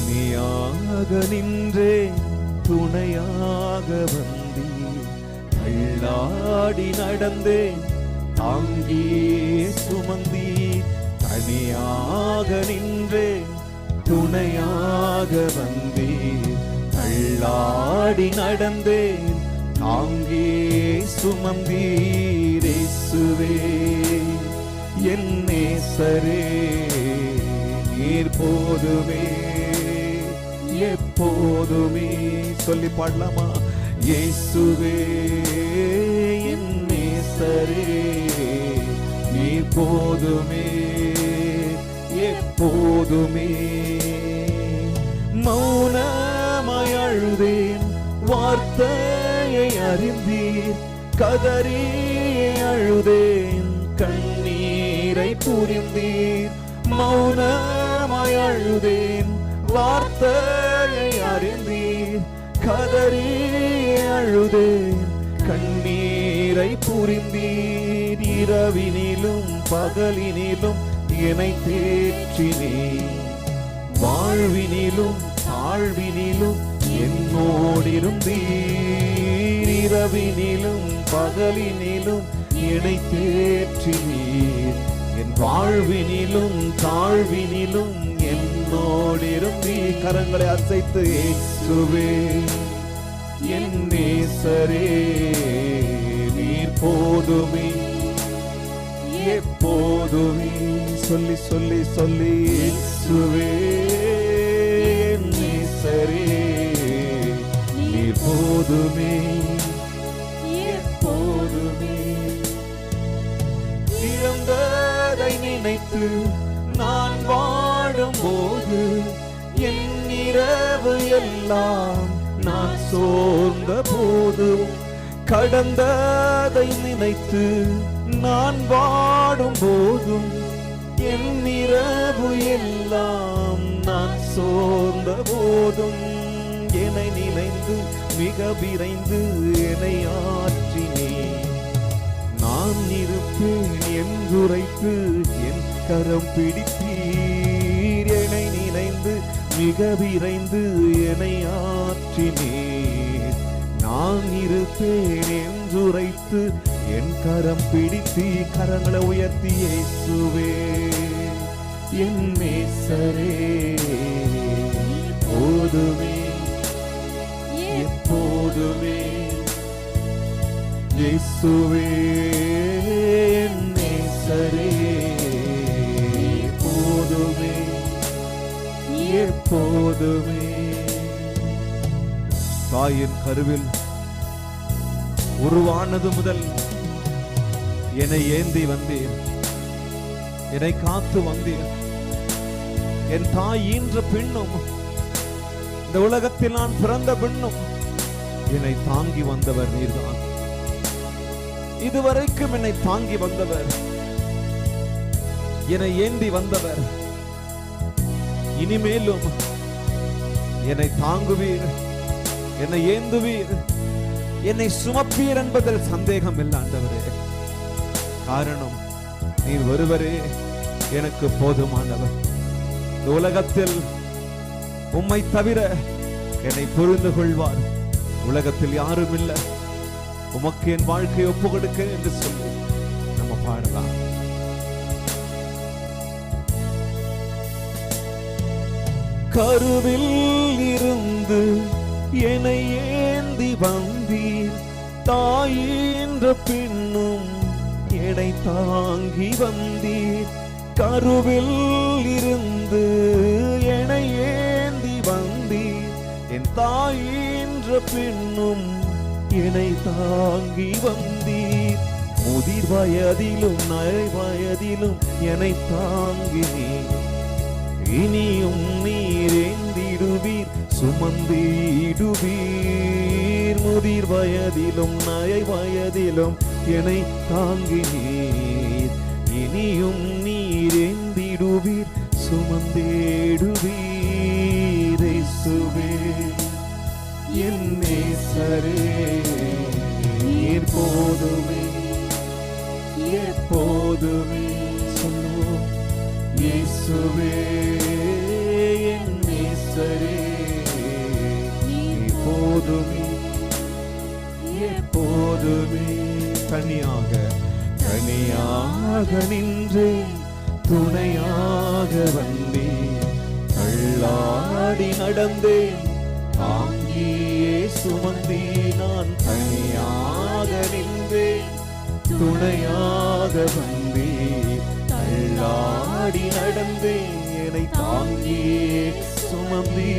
தனியாக நின்றே துணையாக வந்தீர். தள்ளாடி நடந்தேன் தாங்கியே சுமந்தீர். தனியாக நின்றேன் துணையாக வந்தீர். தள்ளாடி நடந்தேன் தாங்கியே சுமந்தீர். இயேசுவே என் நேசரே நீர் போதுமே எப்போதுமே. சொல்லி பாடலாமா? இயேசுவே என் நேசரே நீர் போதுமே எப்போதுமே. மௌனமாய் அழுதேன் வார்த்தையை அறிந்தீர். கதறி அழுதேன் கண்ணீரை புரிந்தீர். மௌனமாய் அழுதேன் வார்த்தையை அறிந்தீர். கதறி அழுதேன் கண்ணீரை புரிந்தீர். இரவினிலும் பகலினிலும் என்னை தேற்றினீர். வாழ்வினிலும் தாழ்வினிலும் என்னோடிருந்தீர். இரவினிலும் பகலினிலும் என்னை தேற்றினீர். என் வாழ்வினிலும் தாழ்வினிலும் என்னோடிருந்தீர். கரங்களை அசைத்து இயேசுவே என் நேசரே நீர் போதுமே எப்போதுமே. சொல்லி சொல்லி சொல்லி இயேசுவே என் நேசரே நீர் போதுமே எப்போதுமே. இழந்ததை நினைத்து நான் வாழும்போது என் இரவு எல்லாம் நான் சோர்ந்த போது. கடந்ததை நினைத்து நான் வாடும் போதும் என் இரவு எல்லாம் நான் சோர்ந்த போதும் என்னை நினைந்து மிக விரைந்து என்னை ஆற்றினேன். நான் இருப்பேன் என்றுரைத்து என் கரம் பிடித்தீர். என்னை நினைந்து மிக விரைந்து என்னை ஆற்றினீர். நான் இருப்பேன் என்றுரைத்து என் கரம் பிடித்தி. கரங்களை உயர்த்தி இயேசுவே என் நேசரே போதுமே எப்போதுமே. இயேசுவே என் நேசரே போதுமே எப்போதுமே. தாயின் கருவில் உருவானது முதல் என்னை ஏந்தி வந்தீர். என்னை காத்து வந்தீர். என் தாய் ஈன்ற பின்னும் இந்த உலகத்தில் நான் பிறந்த பின்னும் என்னை தாங்கி வந்தவர் நீர்தான். இதுவரைக்கும் என்னை தாங்கி வந்தவர், என்னை ஏந்தி வந்தவர். இனிமேலும் என்னை தாங்குவீர், என்னை ஏந்துவீர், என்னை சுமப்பீர் என்பதில் சந்தேகம் இல்லை ஆண்டவரே. காரணம் நீர் ஒருவரே எனக்கு போதுமானவர். இந்த உலகத்தில் உம்மை தவிர என்னை புரிந்து கொள்வார் உலகத்தில் யாரும் இல்லை. உமக்கு என் வாழ்க்கையை ஒப்பு கொடுக்க என்று சொல்லி நம்ம பாடலாம். கருவில் இருந்து என்னை ஏந்தி வந்தீர். தாயின்ற பின்னும் என்னை தாங்கி வந்தீர். கருவில் இருந்து என்னை ஏந்தி வந்தீர். என் தாயின்ற பின்னும் என்னை தாங்கி வந்தீர். முதிர் வயதிலும் நரை வயதிலும் என்னை தாங்கினீர். இனியும் நீர் ஏந்திடுவீர், சுமந்திடுவீர். முதிர் வயதிலும் நரை வயதிலும் என்னை தாங்கினீர். இனியும் நீர் ஏந்திடுவீர், சுமந்திடுவீர். இயேசுவே என் நேசரே நீர் போதுமே எப்போதுமே. சொல்லுவோம் இயேசுவே என் நேசரே நேசரே நீர் போதுமே எப்போதுமே. தனியாக தனியாக நின்று துணையாக வந்தேன், தள்ளாடி நடந்தேன் தாங்கியே சுமந்தே. நான் தனியாக நின்றேன் துணையாக வந்தேன், தள்ளாடி நடந்தேன் என்னை தாங்கியே சுமந்தே.